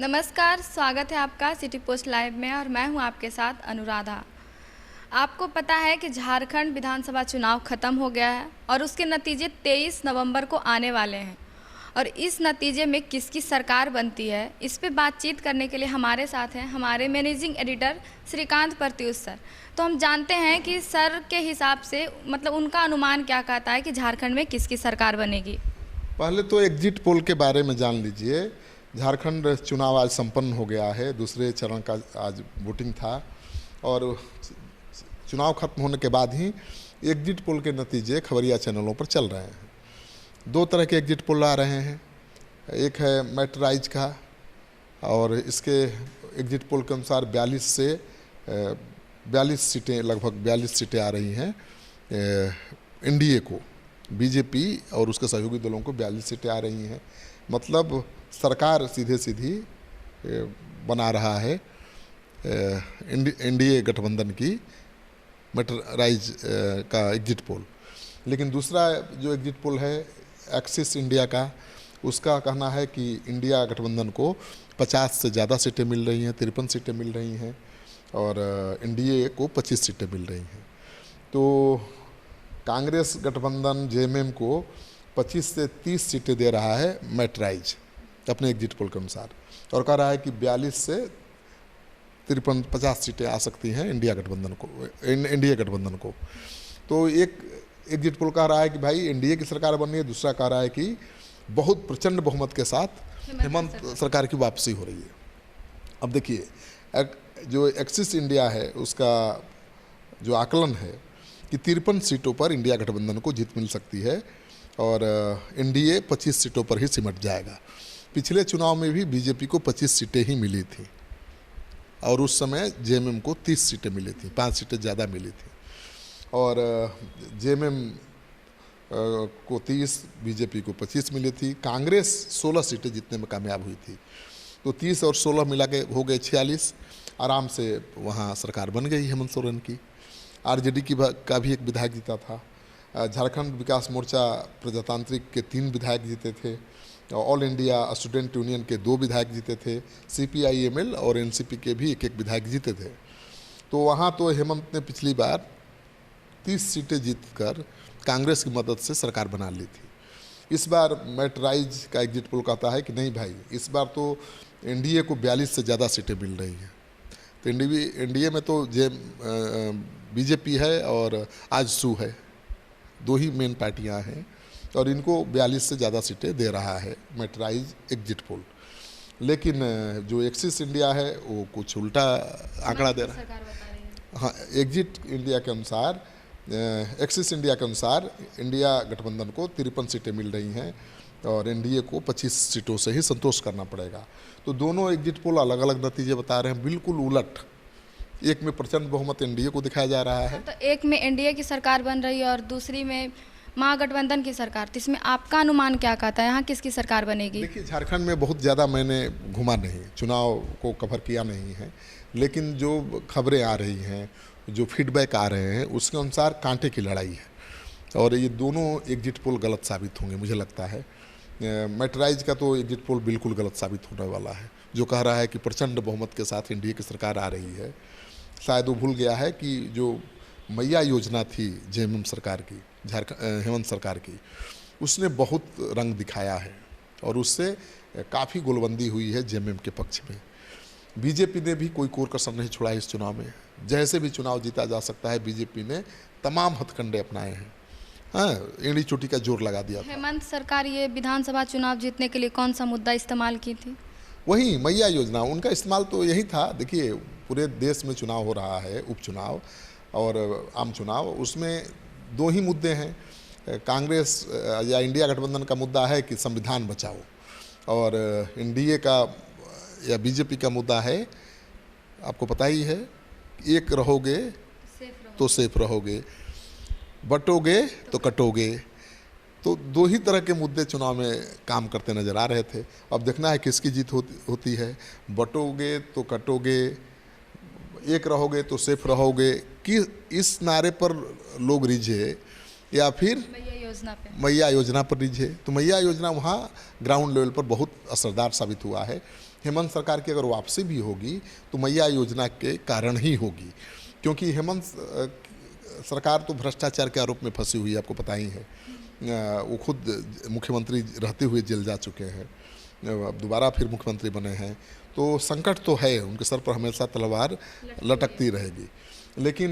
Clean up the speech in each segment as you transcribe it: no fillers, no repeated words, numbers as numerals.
नमस्कार, स्वागत है आपका सिटी पोस्ट लाइव में और मैं हूं आपके साथ अनुराधा। आपको पता है कि झारखंड विधानसभा चुनाव ख़त्म हो गया है और उसके नतीजे 23 नवंबर को आने वाले हैं और इस नतीजे में किसकी सरकार बनती है, इस पे बातचीत करने के लिए हमारे साथ हैं हमारे managing editor Shrikant Pratyush sir. तो हम जानते हैं कि सर के हिसाब से मतलब उनका अनुमान क्या कहता है कि झारखंड में किसकी सरकार बनेगी। पहले तो एग्जिट पोल के बारे में जान लीजिए। झारखंड चुनाव आज संपन्न हो गया है, दूसरे चरण का आज वोटिंग था और चुनाव खत्म होने के बाद ही एग्जिट पोल के नतीजे खबरिया चैनलों पर चल रहे हैं। दो तरह के एग्जिट पोल आ रहे हैं, एक है मैटराइज का और इसके एग्जिट पोल के अनुसार 42 सीटें, लगभग 42 सीटें आ रही हैं एनडीए को। बीजेपी और उसके सहयोगी दलों को 42 सीटें आ रही हैं। मतलब सरकार सीधे सीधी बना रहा है एनडीए गठबंधन की मैटराइज का एग्जिट पोल। लेकिन दूसरा जो एग्जिट पोल है एक्सिस इंडिया का, उसका कहना है कि इंडिया गठबंधन को 50 से ज़्यादा सीटें मिल रही हैं, 53 सीटें मिल रही हैं और एनडीए को 25 सीटें मिल रही हैं। तो कांग्रेस गठबंधन जेएमएम को 25 से 30 सीटें दे रहा है मैटराइज अपने एग्जिट पोल के अनुसार और कह रहा है कि 42 से 53-50 सीटें आ सकती हैं एनडीए गठबंधन को। तो एक एग्जिट पोल कह रहा है कि भाई एनडीए की सरकार बननी है, दूसरा कह रहा है कि बहुत प्रचंड बहुमत के साथ हेमंत सरकार की वापसी हो रही है। अब देखिए जो एक्सिस इंडिया है उसका जो आकलन है कि 53 सीटों पर इंडिया गठबंधन को जीत मिल सकती है और एनडीए 25 सीटों पर ही सिमट जाएगा। पिछले चुनाव में भी बीजेपी को 25 सीटें ही मिली थी और उस समय जेएमएम को 30 सीटें मिली थी, 5 सीटें ज़्यादा मिली थी और जेएमएम को 30, बीजेपी को 25 मिली थी। कांग्रेस 16 सीटें जीतने में कामयाब हुई थी। तो 30 और 16 मिला के हो गए 46, आराम से वहाँ सरकार बन गई हेमंत सोरेन की। आरजेडी का भी एक विधायक जीता था। झारखंड विकास मोर्चा प्रजातांत्रिक के 3 विधायक जीते थे। ऑल इंडिया स्टूडेंट यूनियन के 2 विधायक जीते थे। सीपीआईएमएल और एनसीपी के भी एक विधायक जीते थे। तो वहाँ तो हेमंत ने पिछली बार 30 सीटें जीतकर कांग्रेस की मदद से सरकार बना ली थी। इस बार मैटराइज का एग्जिट पोल कहता है कि नहीं भाई, इस बार तो एनडीए को 42 से ज़्यादा सीटें मिल रही हैं। तो एनडीए में तो बीजेपी है और आजसू है, 2 ही मेन पार्टियां हैं और इनको 42 से ज़्यादा सीटें दे रहा है मैटराइज एग्जिट पोल। लेकिन जो एक्सिस इंडिया है वो कुछ उल्टा आंकड़ा दे रहा है। हाँ, एग्जिट इंडिया के अनुसार, एक्सिस इंडिया के अनुसार इंडिया गठबंधन को 53 सीटें मिल रही हैं और एनडीए को 25 सीटों से ही संतोष करना पड़ेगा। तो दोनों एग्जिट पोल अलग अलग नतीजे बता रहे हैं, बिल्कुल उलट। एक में प्रचंड बहुमत एनडीए को दिखाया जा रहा है, तो एक में एनडीए की सरकार बन रही है और दूसरी में महागठबंधन की सरकार। तो इसमें आपका अनुमान क्या कहता है, यहाँ किसकी सरकार बनेगी? देखिए, झारखंड में बहुत ज़्यादा मैंने घुमा नहीं, चुनाव को कवर किया नहीं है, लेकिन जो खबरें आ रही हैं, जो फीडबैक आ रहे हैं, उसके अनुसार कांटे की लड़ाई है और ये दोनों एग्जिट पोल गलत साबित होंगे मुझे लगता है। मैटराइज का तो एग्जिट पोल बिल्कुल गलत साबित होने वाला है, जो कह रहा है कि प्रचंड बहुमत के साथ एनडीए की सरकार आ रही है। शायद वो भूल गया है कि जो मैया योजना थी जेएमएम सरकार की, हेमंत सरकार की, उसने बहुत रंग दिखाया है और उससे काफ़ी गोलबंदी हुई है जेएमएम के पक्ष में। बीजेपी ने भी कोई कोर कसर नहीं छोड़ा इस चुनाव में। जैसे भी चुनाव जीता जा सकता है, बीजेपी ने तमाम हथकंडे अपनाए हैं। हाँ, एड़ी चोटी का जोर लगा दिया था। हेमंत सरकार ये विधानसभा चुनाव जीतने के लिए कौन सा मुद्दा इस्तेमाल की थी? वही मैया योजना, उनका इस्तेमाल तो यही था। देखिए, पूरे देश में चुनाव हो रहा है, उपचुनाव और आम चुनाव, उसमें 2 ही मुद्दे हैं। कांग्रेस या इंडिया गठबंधन का मुद्दा है कि संविधान बचाओ और एनडीए का या बीजेपी का मुद्दा है, आपको पता ही है, एक रहोगे तो सेफ रहोगे, बटोगे तो कटोगे। तो 2 ही तरह के मुद्दे चुनाव में काम करते नज़र आ रहे थे। अब देखना है किसकी जीत होती है। बटोगे तो कटोगे, एक रहोगे तो सेफ रहोगे कि इस नारे पर लोग रिझे, या फिर मैया योजना पे। मैया योजना पर लीजिए। तो मैया योजना वहाँ ग्राउंड लेवल पर बहुत असरदार साबित हुआ है। हेमंत सरकार की अगर वापसी भी होगी तो मैया योजना के कारण ही होगी, क्योंकि हेमंत सरकार तो भ्रष्टाचार के आरोप में फंसी हुई है, आपको पता ही है। वो खुद मुख्यमंत्री रहते हुए जेल जा चुके हैं, अब दोबारा फिर मुख्यमंत्री बने हैं, तो संकट तो है, उनके सर पर हमेशा तलवार लटकती रहेगी। लेकिन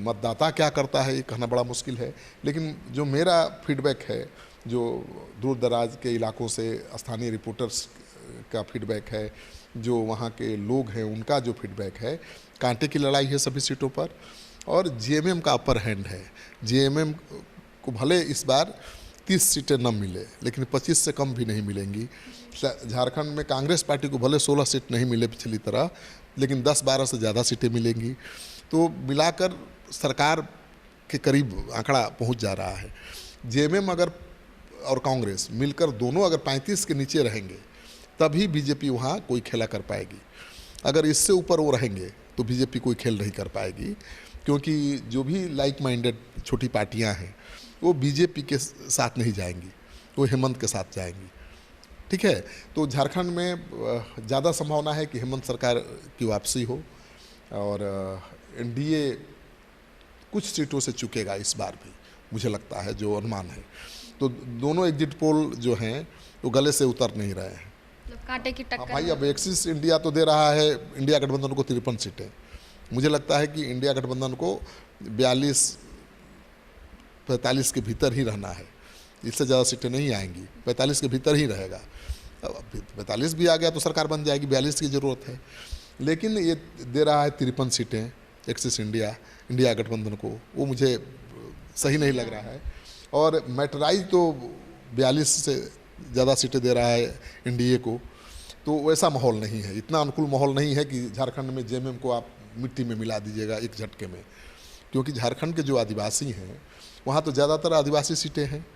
मतदाता क्या करता है ये कहना बड़ा मुश्किल है। लेकिन जो मेरा फीडबैक है, जो दूर दराज के इलाकों से स्थानीय रिपोर्टर्स का फीडबैक है, जो वहाँ के लोग हैं उनका जो फीडबैक है, कांटे की लड़ाई है सभी सीटों पर और जेएमएम का अपर हैंड है। जेएमएम को भले इस बार 30 सीटें न मिले, लेकिन 25 से कम भी नहीं मिलेंगी। झारखंड में कांग्रेस पार्टी को भले 16 सीट नहीं मिले पिछली तरह, लेकिन 10-12 से ज़्यादा सीटें मिलेंगी। तो मिलाकर सरकार के करीब आंकड़ा पहुंच जा रहा है। जेएमएम अगर और कांग्रेस मिलकर दोनों अगर 35 के नीचे रहेंगे तभी बीजेपी वहाँ कोई खेला कर पाएगी। अगर इससे ऊपर वो रहेंगे तो बीजेपी कोई खेल नहीं कर पाएगी, क्योंकि जो भी लाइक माइंडेड छोटी पार्टियां हैं वो बीजेपी के साथ नहीं जाएंगी, वो हेमंत के साथ जाएंगी। ठीक है, तो झारखंड में ज़्यादा संभावना है कि हेमंत सरकार की वापसी हो और एनडीए कुछ सीटों से चुकेगा इस बार भी, मुझे लगता है, जो अनुमान है। तो दोनों एग्जिट पोल जो हैं वो गले से उतर नहीं रहे हैं। कांटे की टक्कर भाई, अब एक्सिस इंडिया तो दे रहा है इंडिया गठबंधन को 53 सीटें। मुझे लगता है कि इंडिया गठबंधन को 42-45 के भीतर ही रहना है, इससे ज़्यादा सीटें नहीं आएंगी, 45 के भीतर ही रहेगा। अब 45 भी आ गया तो सरकार बन जाएगी, 42 की ज़रूरत है। लेकिन ये दे रहा है 53 सीटें एक्सिस इंडिया गठबंधन को, वो मुझे सही नहीं लग रहा है। और मैटराइज तो 42 से ज़्यादा सीटें दे रहा है एनडीए को, तो वैसा माहौल नहीं है, इतना अनुकूल माहौल नहीं है कि झारखंड में जेएमएम को आप मिट्टी में मिला दीजिएगा एक झटके में। क्योंकि झारखंड के जो आदिवासी हैं वहाँ तो ज़्यादातर आदिवासी सीटें हैं,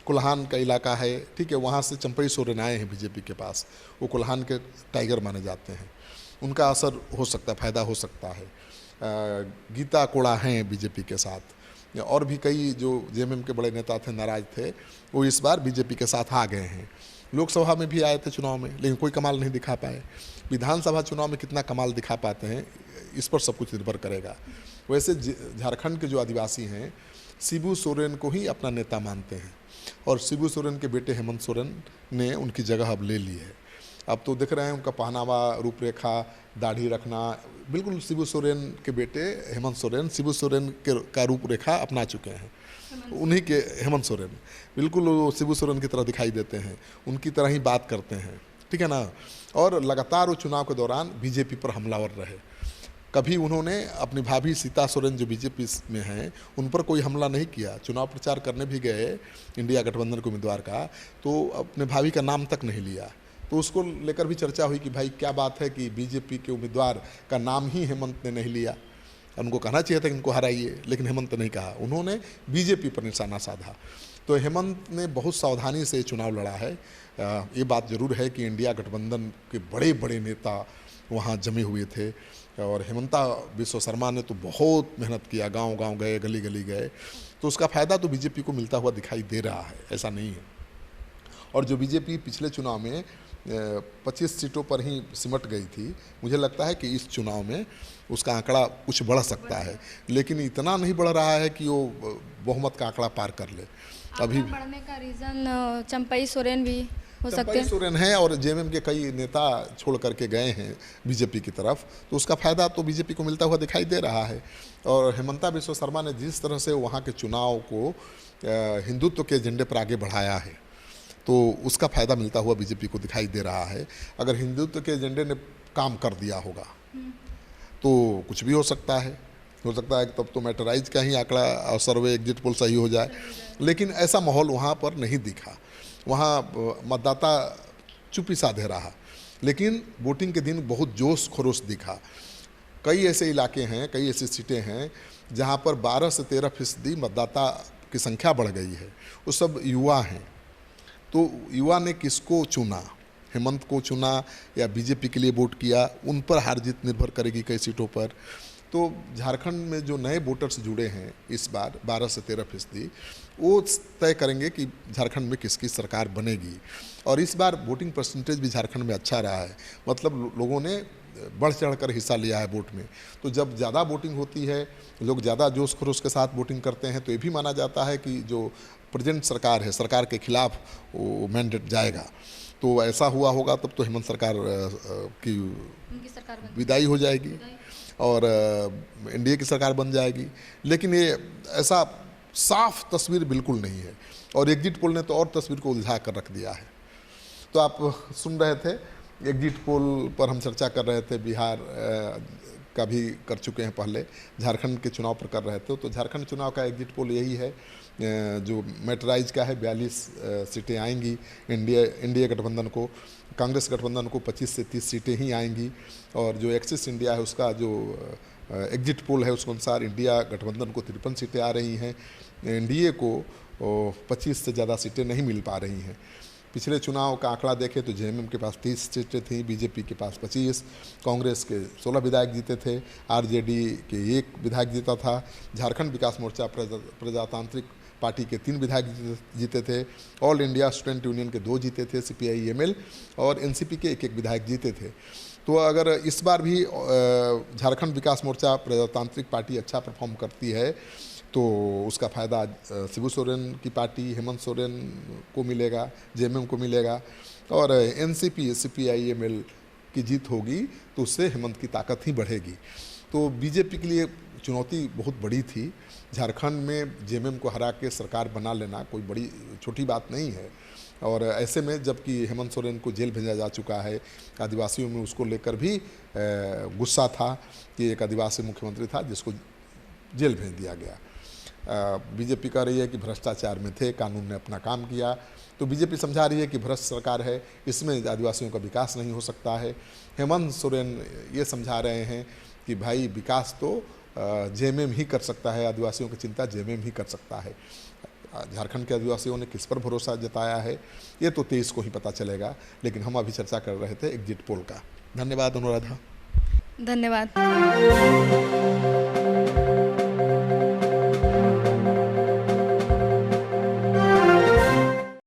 कोल्हान का इलाका है, ठीक है, वहाँ से चंपई सोरेन आए हैं बीजेपी के पास, वो कोल्हान के टाइगर माने जाते हैं, उनका असर हो सकता है, फ़ायदा हो सकता है। गीता कोड़ा हैं बीजेपी के साथ, और भी कई जो जेएमएम के बड़े नेता थे, नाराज थे, वो इस बार बीजेपी के साथ आ गए हैं। लोकसभा में भी आए थे चुनाव में, लेकिन कोई कमाल नहीं दिखा पाए। विधानसभा चुनाव में कितना कमाल दिखा पाते हैं इस पर सब कुछ निर्भर करेगा। वैसे झारखंड के जो आदिवासी हैं शिबू सोरेन को ही अपना नेता मानते हैं, और शिबू सोरेन के बेटे हेमंत सोरेन ने उनकी जगह अब ले ली है। अब तो देख रहे हैं उनका पहनावा, रूपरेखा, दाढ़ी रखना, बिल्कुल शिबू सोरेन के बेटे हेमंत सोरेन शिबू सोरेन का रूपरेखा अपना चुके हैं। उन्हीं के हेमंत सोरेन बिल्कुल वो शिबू सोरेन की तरह दिखाई देते हैं, उनकी तरह ही बात करते हैं, ठीक है ना। और लगातार वो चुनाव के दौरान बीजेपी पर हमलावर रहे। कभी उन्होंने अपनी भाभी सीता सोरेन जो बीजेपी में हैं उन पर कोई हमला नहीं किया। चुनाव प्रचार करने भी गए इंडिया गठबंधन के उम्मीदवार का, तो अपने भाभी का नाम तक नहीं लिया। तो उसको लेकर भी चर्चा हुई कि भाई क्या बात है कि बीजेपी के उम्मीदवार का नाम ही हेमंत ने नहीं लिया। उनको कहना चाहिए था कि इनको हराइए, लेकिन हेमंत ने नहीं कहा, उन्होंने बीजेपी पर निशाना साधा। तो हेमंत ने बहुत सावधानी से चुनाव लड़ा है। ये बात जरूर है कि इंडिया गठबंधन के बड़े बड़े नेता वहाँ जमे हुए थे, और हेमंता बिस्वा शर्मा ने तो बहुत मेहनत किया, गांव-गांव गए, गली गली गए, तो उसका फ़ायदा तो बीजेपी को मिलता हुआ दिखाई दे रहा है, ऐसा नहीं है। और जो बीजेपी पिछले चुनाव में 25 सीटों पर ही सिमट गई थी, मुझे लगता है कि इस चुनाव में उसका आंकड़ा कुछ बढ़ सकता है, लेकिन इतना नहीं बढ़ रहा है कि वो बहुमत का आंकड़ा पार कर ले। अभी बढ़ने का रीज़न चंपई सोरेन भी हो सकते चंपई हैं। सोरेन है, और जेएमएम के कई नेता छोड़ करके गए हैं बीजेपी की तरफ, तो उसका फ़ायदा तो बीजेपी को मिलता हुआ दिखाई दे रहा है। और हेमंता बिस्वा शर्मा ने जिस तरह से वहाँ के चुनाव को हिंदुत्व के एजेंडे पर आगे बढ़ाया है, तो उसका फ़ायदा मिलता हुआ बीजेपी को दिखाई दे रहा है। अगर हिंदुत्व के एजेंडे ने काम कर दिया होगा तो कुछ भी हो सकता है कि तब तो मैटराइज का ही आंकड़ा और सर्वे एग्जिट पोल सही हो जाए, लेकिन ऐसा माहौल वहाँ पर नहीं दिखा। वहाँ मतदाता चुप्पी साधे रहा, लेकिन वोटिंग के दिन बहुत जोश खरोश दिखा। कई ऐसे इलाके हैं, कई ऐसी सीटें हैं जहाँ पर 12 से 13% मतदाता की संख्या बढ़ गई है। वो सब युवा हैं। तो युवा ने किसको चुना, हेमंत को चुना या बीजेपी के लिए वोट किया, उन पर हार जीत निर्भर करेगी कई सीटों पर। तो झारखंड में जो नए वोटर्स जुड़े हैं इस बार 12 से 13%, वो तय करेंगे कि झारखंड में किसकी सरकार बनेगी। और इस बार वोटिंग परसेंटेज भी झारखंड में अच्छा रहा है, मतलब लोगों ने बढ़ चढ़कर हिस्सा लिया है वोट में। तो जब ज़्यादा वोटिंग होती है, लोग ज़्यादा जोश खरोश के साथ वोटिंग करते हैं, तो ये भी माना जाता है कि जो प्रेजेंट सरकार है, सरकार के खिलाफ वो मैंडेट जाएगा। तो ऐसा हुआ होगा तब तो हेमंत सरकार की उनकी सरकार बन विदाई हो जाएगी और एनडीए की सरकार बन जाएगी। लेकिन ये ऐसा साफ तस्वीर बिल्कुल नहीं है, और एग्जिट पोल ने तो और तस्वीर को उलझा कर रख दिया है। तो आप सुन रहे थे, एग्जिट पोल पर हम चर्चा कर रहे थे, बिहार का भी कर चुके हैं पहले, झारखंड के चुनाव पर कर रहे थे। तो झारखंड चुनाव का एग्जिट पोल यही है, जो मेटराइज का है 42 सीटें आएंगी एनडीए गठबंधन को, कांग्रेस गठबंधन को 25 से 30 सीटें ही आएंगी। और जो एक्सिस इंडिया है उसका जो एग्जिट पोल है उसके अनुसार इंडिया गठबंधन को 53 सीटें आ रही हैं, एनडीए को 25 से ज़्यादा सीटें नहीं मिल पा रही हैं। पिछले चुनाव का आंकड़ा देखें तो जेएमएम के पास 30 सीटें थी, बीजेपी के पास 25, कांग्रेस के 16 विधायक जीते थे, आरजेडी के 1 विधायक जीता था, झारखंड विकास मोर्चा प्रजातांत्रिक पार्टी के 3 विधायक जीते थे, ऑल इंडिया स्टूडेंट यूनियन के 2 जीते थे, सीपीआई-एमएल और एनसीपी के 1-1 विधायक जीते थे। तो अगर इस बार भी झारखंड विकास मोर्चा प्रजातांत्रिक पार्टी अच्छा परफॉर्म करती है तो उसका फ़ायदा शिबू सोरेन की पार्टी हेमंत सोरेन को मिलेगा, जेएमएम को मिलेगा। और एनसीपी सीपीआई-एमएल की जीत होगी तो उससे हेमंत की ताकत ही बढ़ेगी। तो बीजेपी के लिए चुनौती बहुत बड़ी थी। झारखंड में जेएमएम को हरा के सरकार बना लेना कोई बड़ी छोटी बात नहीं है। और ऐसे में जबकि हेमंत सोरेन को जेल भेजा जा चुका है, आदिवासियों में उसको लेकर भी गुस्सा था कि एक आदिवासी मुख्यमंत्री था जिसको जेल भेज दिया गया। बीजेपी कह रही है कि भ्रष्टाचार में थे, कानून ने अपना काम किया। तो बीजेपी समझा रही है कि भ्रष्ट सरकार है, इसमें आदिवासियों का विकास नहीं हो सकता है। हेमंत सोरेन ये समझा रहे हैं कि भाई विकास तो जेएमएम ही कर सकता है, आदिवासियों की चिंता जेएमएम ही कर सकता है। झारखंड के आदिवासियों ने किस पर भरोसा जताया है ये तो 23 को ही पता चलेगा। लेकिन हम अभी चर्चा कर रहे थे एग्जिट पोल का। धन्यवाद अनुराधा। धन्यवाद।